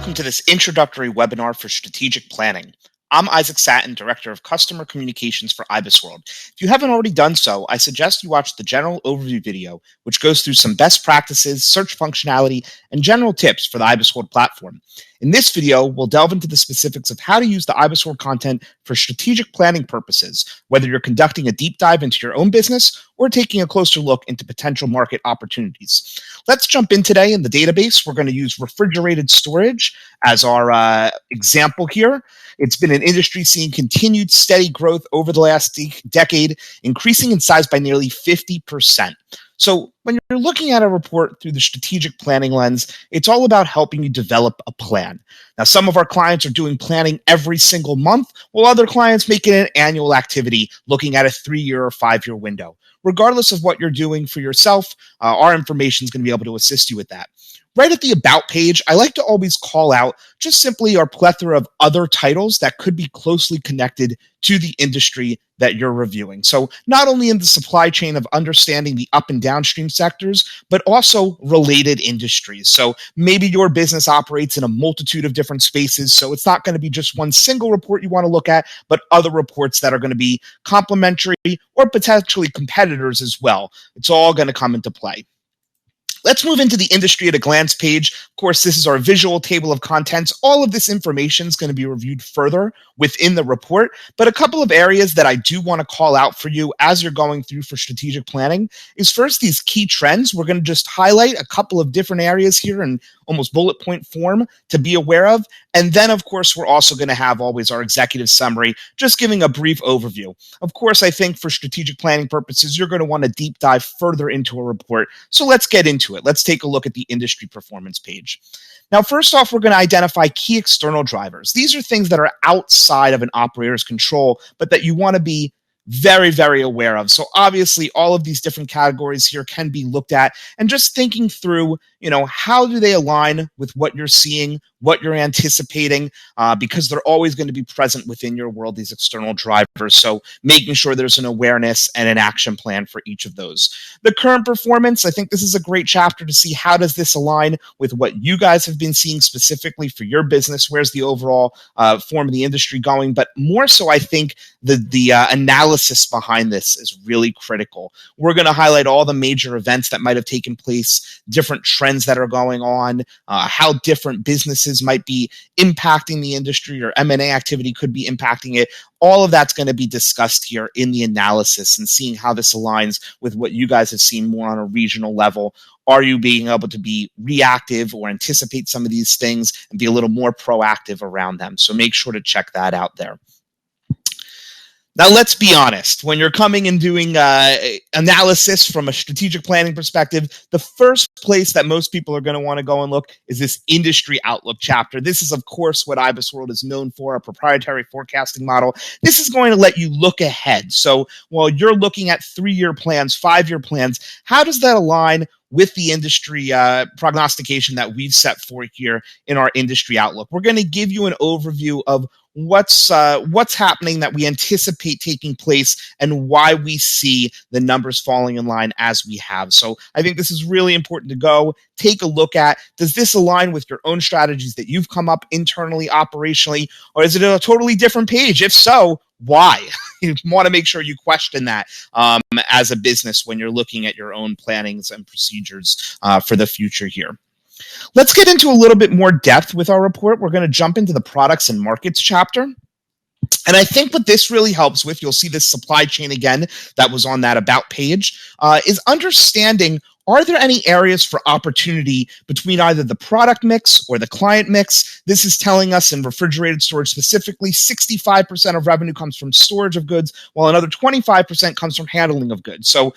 Welcome to this introductory webinar for strategic planning. I'm Isaac Satin, Director of Customer Communications for IBISWorld. If you haven't already done so, I suggest you watch the general overview video, which goes through some best practices, search functionality, and general tips for the IBISWorld platform. In this video, we'll delve into the specifics of how to use the IBISWorld content for strategic planning purposes, whether you're conducting a deep dive into your own business or taking a closer look into potential market opportunities. Let's jump in today in the database. We're going to use refrigerated storage as our example here. It's been an industry seeing continued steady growth over the last decade, increasing in size by nearly 50%. So when you're looking at a report through the strategic planning lens, it's all about helping you develop a plan. Now, some of our clients are doing planning every single month, while other clients make it an annual activity, looking at a 3-year or 5-year window. Regardless of what you're doing for yourself, our information is going to be able to assist you with that. Right at the About page, I like to always call out just simply our plethora of other titles that could be closely connected to the industry that you're reviewing. So not only in the supply chain of understanding the up and downstream sectors, but also related industries. So maybe your business operates in a multitude of different spaces. So it's not going to be just one single report you want to look at, but other reports that are going to be complementary or potentially competitors as well. It's all going to come into play. Let's move into the industry at a glance page. Of course, this is our visual table of contents. All of this information is going to be reviewed further within the report, but a couple of areas that I do want to call out for you as you're going through for strategic planning is first these key trends. We're going to just highlight a couple of different areas here in almost bullet point form to be aware of. And then, of course, we're also going to have always our executive summary, just giving a brief overview. Of course, I think for strategic planning purposes, you're going to want to deep dive further into a report. So let's get into it. Let's take a look at the industry performance page. Now, first off, we're going to identify key external drivers. These are things that are outside of an operator's control, but that you want to be very, very aware of. So obviously, all of these different categories here can be looked at and just thinking through, how do they align with what you're seeing, what you're anticipating, because they're always going to be present within your world, these external drivers. So making sure there's an awareness and an action plan for each of those. The current performance, I think this is a great chapter to see how does this align with what you guys have been seeing specifically for your business. Where's the overall form of the industry going? But more so, I think the analysis behind this is really critical. We're going to highlight all the major events that might have taken place, different trends that are going on, how different businesses might be impacting the industry or M&A activity could be impacting it. All of that's going to be discussed here in the analysis and seeing how this aligns with what you guys have seen more on a regional level. Are you being able to be reactive or anticipate some of these things and be a little more proactive around them? So make sure to check that out there. Now, let's be honest. When you're coming and doing analysis from a strategic planning perspective, the first place that most people are going to want to go and look is this industry outlook chapter. This is, of course, what IBISWorld is known for, a proprietary forecasting model. This is going to let you look ahead. So while you're looking at 3-year plans, 5-year plans, how does that align with the industry prognostication that we've set for here in our industry outlook? We're going to give you an overview of what's happening that we anticipate taking place and why we see the numbers falling in line as we have. So I think this is really important to go take a look at. Does this align with your own strategies that you've come up internally, operationally, or is it a totally different page? If so, why? You want to make sure you question that as a business when you're looking at your own plannings and procedures for the future here. Let's get into a little bit more depth with our report. We're going to jump into the products and markets chapter. And I think what this really helps with, you'll see this supply chain again that was on that About page, is understanding, are there any areas for opportunity between either the product mix or the client mix? This is telling us in refrigerated storage specifically, 65% of revenue comes from storage of goods, while another 25% comes from handling of goods. So,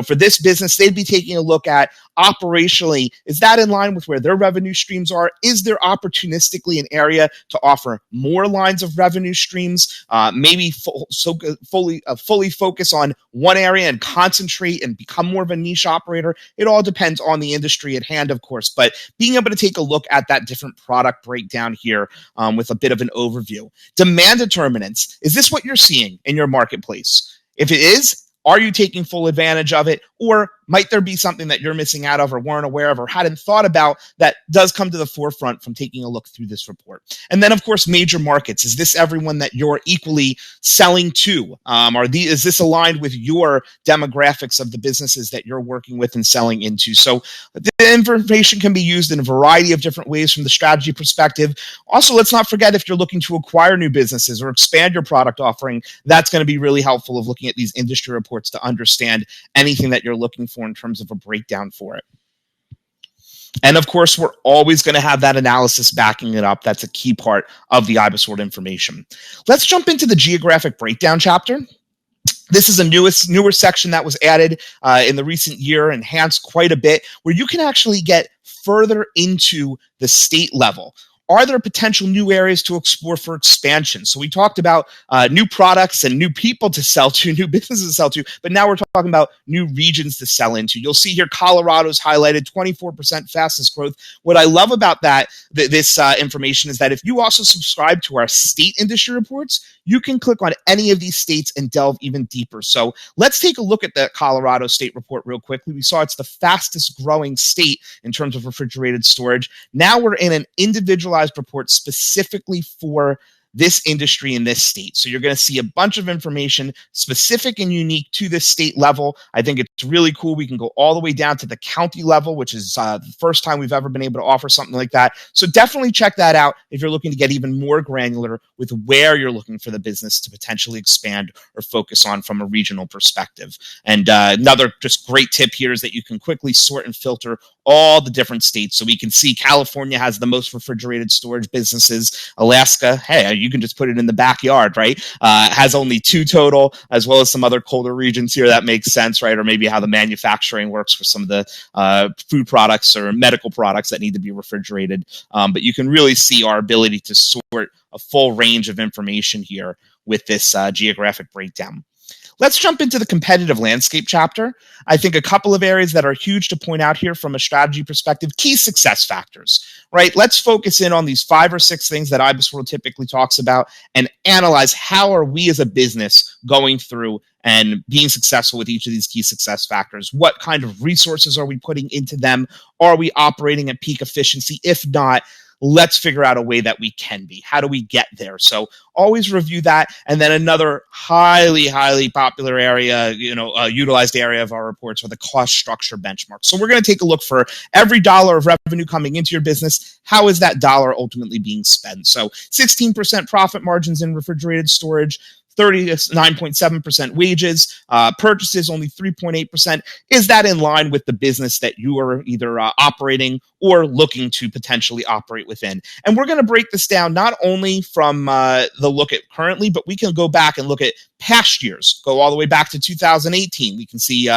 for this business, they'd be taking a look at operationally, is that in line with where their revenue streams are? Is there opportunistically an area to offer more lines of revenue streams? Maybe fully focus on one area and concentrate and become more of a niche operator. It all depends on the industry at hand, of course, but being able to take a look at that different product breakdown here with a bit of an overview. Demand determinants. Is this what you're seeing in your marketplace? If it is, Are you taking full advantage of it? Or might there be something that you're missing out of or weren't aware of or hadn't thought about that does come to the forefront from taking a look through this report? And then, of course, major markets. Is this everyone that you're equally selling to? Is this aligned with your demographics of the businesses that you're working with and selling into? So the information can be used in a variety of different ways from the strategy perspective. Also, let's not forget, if you're looking to acquire new businesses or expand your product offering, that's going to be really helpful of looking at these industry reports to understand anything that you're looking for in terms of a breakdown for it. And of course, we're always going to have that analysis backing it up. That's a key part of the IBISWorld information. Let's jump into the geographic breakdown chapter. This is a newer section that was added in the recent year, enhanced quite a bit, where you can actually get further into the state level. Are there potential new areas to explore for expansion? So we talked about new products and new people to sell to, new businesses to sell to, but now we're talking about new regions to sell into. You'll see here Colorado's highlighted, 24% fastest growth. What I love about this information is that if you also subscribe to our state industry reports, you can click on any of these states and delve even deeper. So let's take a look at the Colorado state report real quickly. We saw it's the fastest growing state in terms of refrigerated storage. Now we're in an individualized report specifically for this industry in this state. So you're going to see a bunch of information specific and unique to this state level. I think it's really cool. We can go all the way down to the county level, which is the first time we've ever been able to offer something like that. So definitely check that out if you're looking to get even more granular with where you're looking for the business to potentially expand or focus on from a regional perspective. And another just great tip here is that you can quickly sort and filter all the different states. So we can see California has the most refrigerated storage businesses. Alaska, hey, you can just put it in the backyard, right? Has only 2 total, as well as some other colder regions here. That makes sense, right? Or maybe how the manufacturing works for some of the food products or medical products that need to be refrigerated. But you can really see our ability to sort a full range of information here with this geographic breakdown. Let's jump into the competitive landscape chapter. I think a couple of areas that are huge to point out here from a strategy perspective, key success factors, right? Let's focus in on these 5 or 6 things that IBISWorld typically talks about and analyze how are we as a business going through and being successful with each of these key success factors. What kind of resources are we putting into them? Are we operating at peak efficiency? If not, let's figure out a way that we can be. How do we get there? So always review that. And then another highly, highly popular area, utilized area of our reports are the cost structure benchmarks. So we're going to take a look for every dollar of revenue coming into your business. How is that dollar ultimately being spent? So 16% profit margins in refrigerated storage, 39.7% wages, purchases only 3.8%. Is that in line with the business that you are either operating or looking to potentially operate within? And we're going to break this down not only from the look at currently, but we can go back and look at past years, go all the way back to 2018. We can see,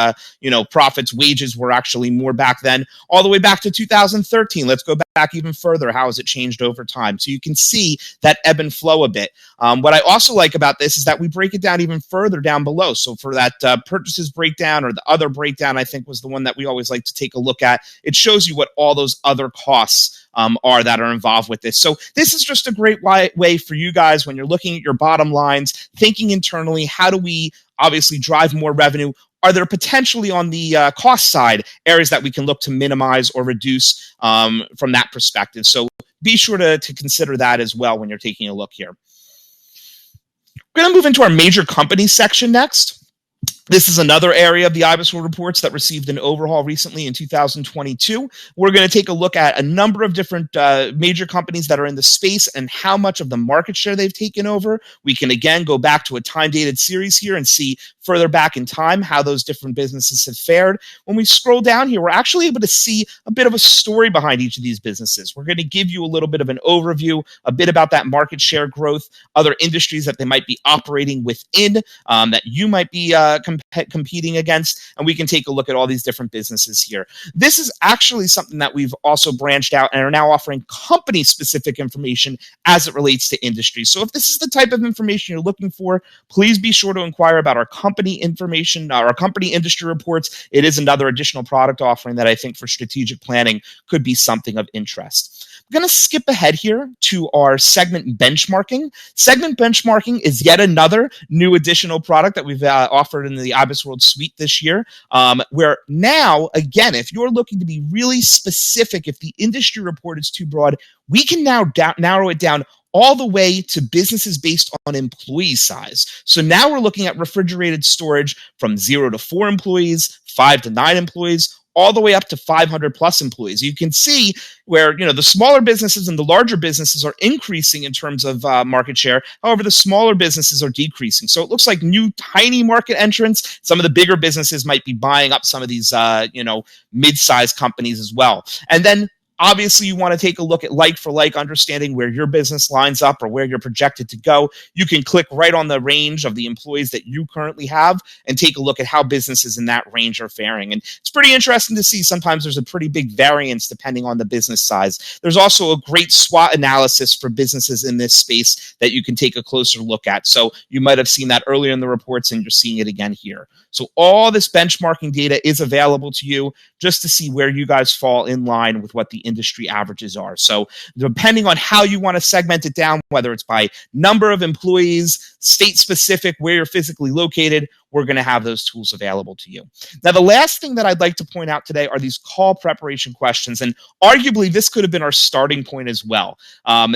profits, wages were actually more back then, all the way back to 2013. Let's go back even further. How has it changed over time? So you can see that ebb and flow a bit. What I also like about this is that we break it down even further down below. So for that purchases breakdown, or the other breakdown, I think was the one that we always like to take a look at. It shows you what all those other costs are that are involved with this. So this is just a great way for you guys when you're looking at your bottom lines, thinking internally, how do we obviously drive more revenue? Are there potentially on the cost side areas that we can look to minimize or reduce from that perspective? So be sure to consider that as well when you're taking a look here. We're going to move into our major companies section next. This is another area of the IBISWorld reports that received an overhaul recently in 2022. We're going to take a look at a number of different major companies that are in the space and how much of the market share they've taken over. We can again go back to a time-dated series here and see further back in time how those different businesses have fared. When we scroll down here, we're actually able to see a bit of a story behind each of these businesses. We're going to give you a little bit of an overview, a bit about that market share growth, other industries that they might be operating within, that you might be competing against, and we can take a look at all these different businesses here. This is actually something that we've also branched out and are now offering company-specific information as it relates to industry. So if this is the type of information you're looking for, please be sure to inquire about our company information, our company industry reports. It is another additional product offering that I think for strategic planning could be something of interest. I'm going to skip ahead here to our segment benchmarking. Segment benchmarking is yet another new additional product that we've offered in the IBISWorld suite this year, where now, again, if you're looking to be really specific, if the industry report is too broad, we can now narrow it down all the way to businesses based on employee size. So now we're looking at refrigerated storage from 0 to 4 employees, 5 to 9 employees, all the way up to 500 plus employees. You can see where, the smaller businesses and the larger businesses are increasing in terms of market share. However, the smaller businesses are decreasing. So it looks like new tiny market entrants. Some of the bigger businesses might be buying up some of these, mid-sized companies as well. And then obviously, you want to take a look at like for like, understanding where your business lines up or where you're projected to go. You can click right on the range of the employees that you currently have and take a look at how businesses in that range are faring. And it's pretty interesting to see sometimes there's a pretty big variance depending on the business size. There's also a great SWOT analysis for businesses in this space that you can take a closer look at. So you might have seen that earlier in the reports and you're seeing it again here. So all this benchmarking data is available to you just to see where you guys fall in line with what the industry averages are. So depending on how you want to segment it down, whether it's by number of employees, state specific, where you're physically located, we're going to have those tools available to you. Now, the last thing that I'd like to point out today are these call preparation questions. And arguably, this could have been our starting point as well.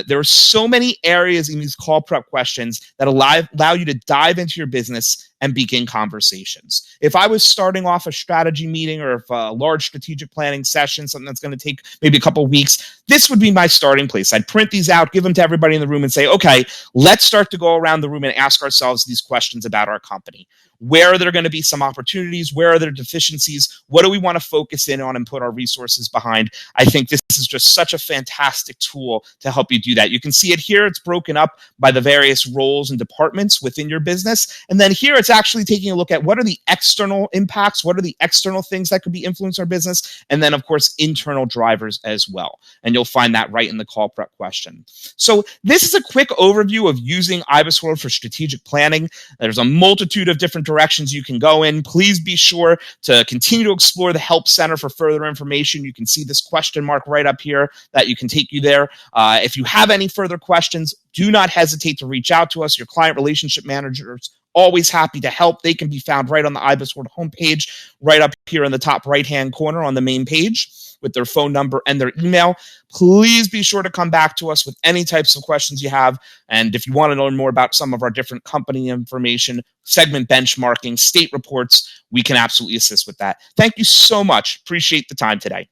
There are so many areas in these call prep questions that allow you to dive into your business and begin conversations. If I was starting off a strategy meeting or if a large strategic planning session, something that's going to take maybe a couple of weeks, this would be my starting place. I'd print these out, give them to everybody in the room and say, okay, let's start to go around the room and ask ourselves these questions about our company. Where are there going to be some opportunities? Where are there deficiencies? What do we want to focus in on and put our resources behind? I think this is just such a fantastic tool to help you do that. You can see it here. It's broken up by the various roles and departments within your business. And then here it's actually taking a look at what are the external impacts? What are the external things that could be influencing our business? And then, of course, internal drivers as well. And you'll find that right in the call prep question. So this is a quick overview of using IBISWorld for strategic planning. There's a multitude of different directions you can go in. Please be sure to continue to explore the Help Center for further information. You can see this question mark right up here that you can take you there. If you have any further questions, do not hesitate to reach out to us. Your client relationship managers always happy to help. They can be found right on the IBISWorld homepage, right up here in the top right-hand corner on the main page with their phone number and their email. Please be sure to come back to us with any types of questions you have. And if you want to learn more about some of our different company information, segment benchmarking, state reports, we can absolutely assist with that. Thank you so much. Appreciate the time today.